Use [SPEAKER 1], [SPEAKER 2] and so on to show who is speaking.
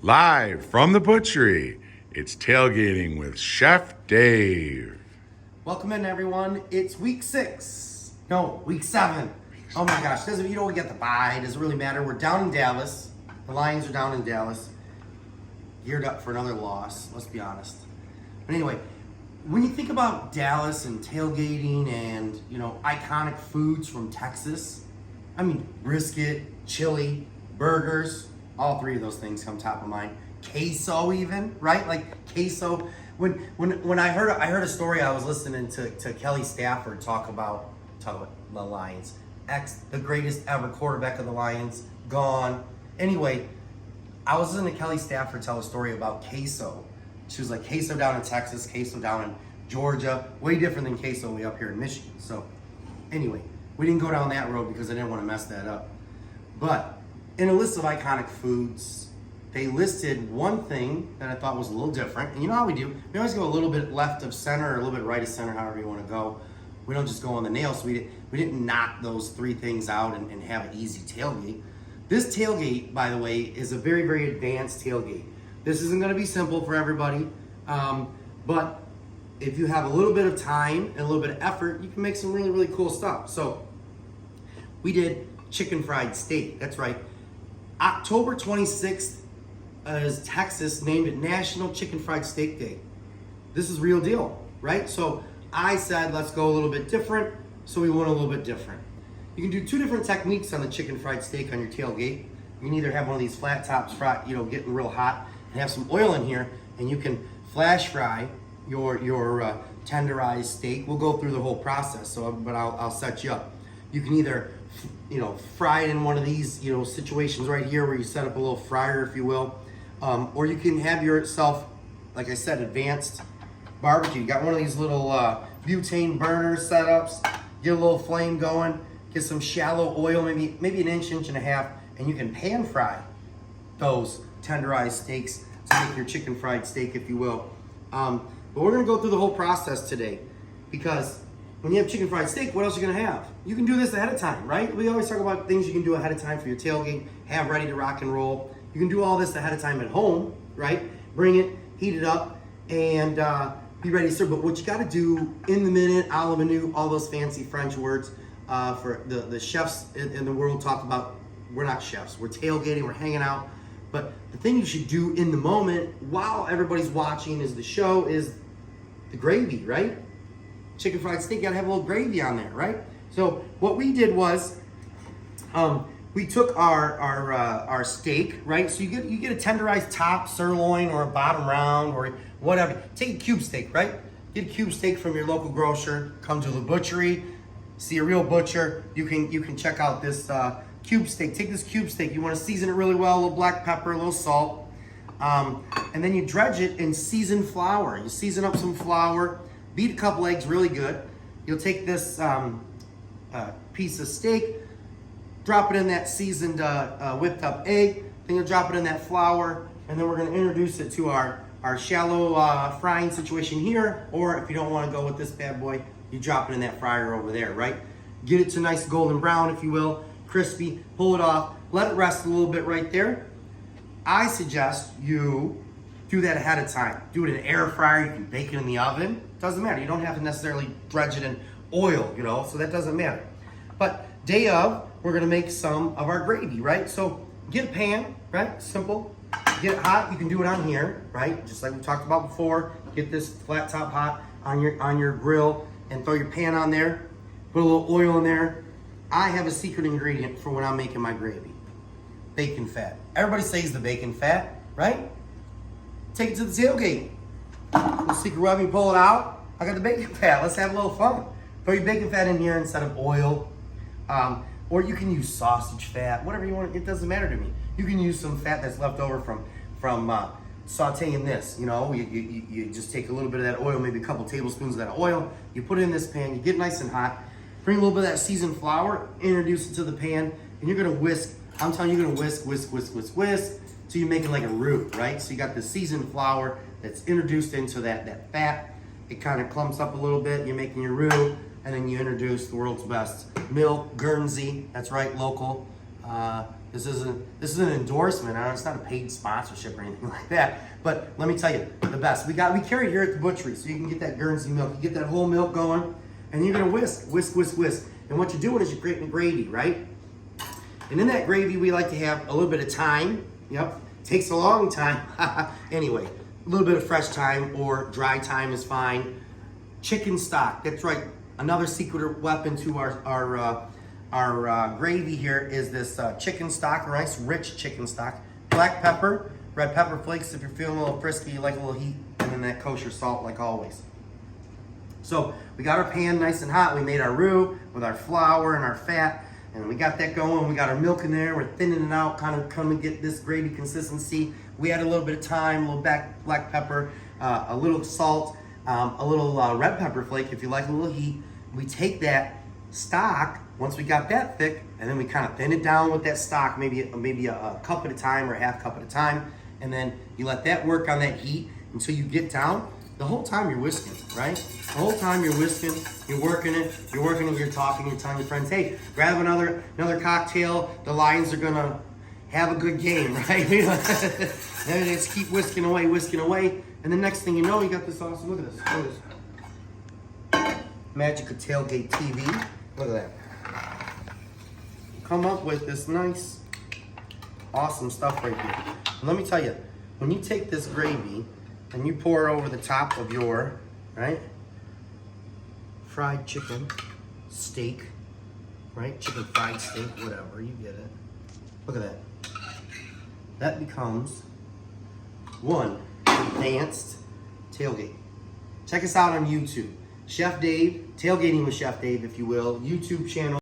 [SPEAKER 1] Live from the butchery, it's Tailgating with Chef Dave.
[SPEAKER 2] Welcome in, everyone. It's week 6. No, week 7. Oh my gosh, you don't get the bye. It doesn't really matter. We're down in Dallas. The Lions are down in Dallas. Geared up for another loss, let's be honest. But anyway, when you think about Dallas and tailgating and, iconic foods from Texas, I mean, brisket, chili, burgers, all 3 of those things come top of mind. Queso even, right? Like queso. When I heard a story, I was listening to Kelly Stafford talk about the Lions. The greatest ever quarterback of the Lions, gone. Anyway, I was listening to Kelly Stafford tell a story about queso. She was like, queso down in Texas, queso down in Georgia, way different than queso way up here in Michigan. So anyway, we didn't go down that road because I didn't want to mess that up. But in a list of iconic foods, they listed one thing that I thought was a little different. And you know how we do. We always go a little bit left of center or a little bit right of center, however you want to go. We don't just go on the nail. So we didn't knock those 3 things out and have an easy tailgate. This tailgate, by the way, is a very, very advanced tailgate. This isn't going to be simple for everybody. But if you have a little bit of time and a little bit of effort, you can make some really, really cool stuff. So we did chicken fried steak. That's right. October 26th is Texas named it National Chicken Fried Steak Day. This is real deal, right? So I said, let's go a little bit different. So we went a little bit different. You can do 2 different techniques on the chicken fried steak on your tailgate. You can either have one of these flat tops fried, getting real hot, and have some oil in here, and you can flash fry your tenderized steak. We'll go through the whole process, but I'll set you up. You can either fry it in one of these situations right here where you set up a little fryer, if you will, or you can have yourself, like I said, advanced barbecue. You got one of these little butane burner setups. Get a little flame going. Get some shallow oil, maybe an inch and a half, and you can pan fry those tenderized steaks to make your chicken fried steak, if you will. But we're gonna go through the whole process today, because when you have chicken fried steak, what else are you gonna have? You can do this ahead of time, right? We always talk about things you can do ahead of time for your tailgate, have ready to rock and roll. You can do all this ahead of time at home, right? Bring it, heat it up, and be ready to serve. But what you gotta do in the minute, a la minute, all those fancy French words for the chefs in the world talk about, we're not chefs, we're tailgating, we're hanging out. But the thing you should do in the moment while everybody's watching is the show is the gravy, right? Chicken fried steak, you gotta have a little gravy on there, right? So what we did was, we took our steak, right? So you get a tenderized top sirloin or a bottom round or whatever. Take a cube steak, right? Get a cube steak from your local grocer. Come to the butchery, see a real butcher. You can check out this cube steak. Take this cube steak. You want to season it really well, a little black pepper, a little salt, and then you dredge it in seasoned flour. You season up some flour. Beat a couple eggs really good. You'll take this piece of steak, drop it in that seasoned whipped up egg, then you'll drop it in that flour, and then we're gonna introduce it to our shallow frying situation here, or if you don't wanna go with this bad boy, you drop it in that fryer over there, right? Get it to nice golden brown, if you will, crispy, pull it off, let it rest a little bit right there. I suggest you do that ahead of time. Do it in an air fryer, you can bake it in the oven. Doesn't matter, you don't have to necessarily dredge it in oil, so that doesn't matter. But day of, we're gonna make some of our gravy, right? So get a pan, right? Simple. Get it hot, you can do it on here, right? Just like we talked about before. Get this flat top hot on your grill and throw your pan on there. Put a little oil in there. I have a secret ingredient for when I'm making my gravy. Bacon fat. Everybody says the bacon fat, right? Take it to the tailgate. Little secret rub, you pull it out. I got the bacon fat. Let's have a little fun. Throw your bacon fat in here instead of oil. Or you can use sausage fat, whatever you want. It doesn't matter to me. You can use some fat that's left over from sauteing this. You just take a little bit of that oil, maybe a couple tablespoons of that oil. You put it in this pan. You get it nice and hot. Bring a little bit of that seasoned flour. Introduce it to the pan, and you're gonna whisk. I'm telling you, you're gonna whisk till you're making like a roux, right? So you got the seasoned flour that's introduced into that fat. It kind of clumps up a little bit. You're making your roux, and then you introduce the world's best milk, Guernsey. That's right, local. This is an endorsement. It's not a paid sponsorship or anything like that. But let me tell you, the best. We carry it here at the butchery, so you can get that Guernsey milk. You get that whole milk going, and you're gonna whisk. And what you're doing is you're creating gravy, right? And in that gravy, we like to have a little bit of thyme. Yep, takes a long time. Anyway, a little bit of fresh thyme or dry thyme is fine. Chicken stock. That's right. Another secret weapon to our gravy here is this chicken stock, nice rich chicken stock. Black pepper, red pepper flakes if you're feeling a little frisky, you like a little heat, and then that kosher salt like always. So we got our pan nice and hot. We made our roux with our flour and our fat, and we got that going. We got our milk in there. We're thinning it out, kind of get this gravy consistency. We add a little bit of thyme, a little black pepper, a little salt, a little red pepper flake if you like a little heat. We take that stock once we got that thick, and then we kind of thin it down with that stock, maybe a cup at a time or a half cup at a time, and then you let that work on that heat until you get down. The whole time you're whisking, right? The whole time you're whisking, you're working it, you're talking, you're telling your friends, hey, grab another cocktail. The Lions are gonna have a good game, right? And just keep whisking away, and the next thing you know, you got this awesome. Look at this. Magic of Tailgate TV. Look at that. Come up with this nice, awesome stuff right here. And let me tell you, when you take this gravy and you pour it over the top of your, right, fried chicken, steak, right, chicken fried steak, whatever, you get it. Look at that. That becomes one advanced tailgate. Check us out on YouTube. Chef Dave, Tailgating with Chef Dave, if you will, YouTube channel.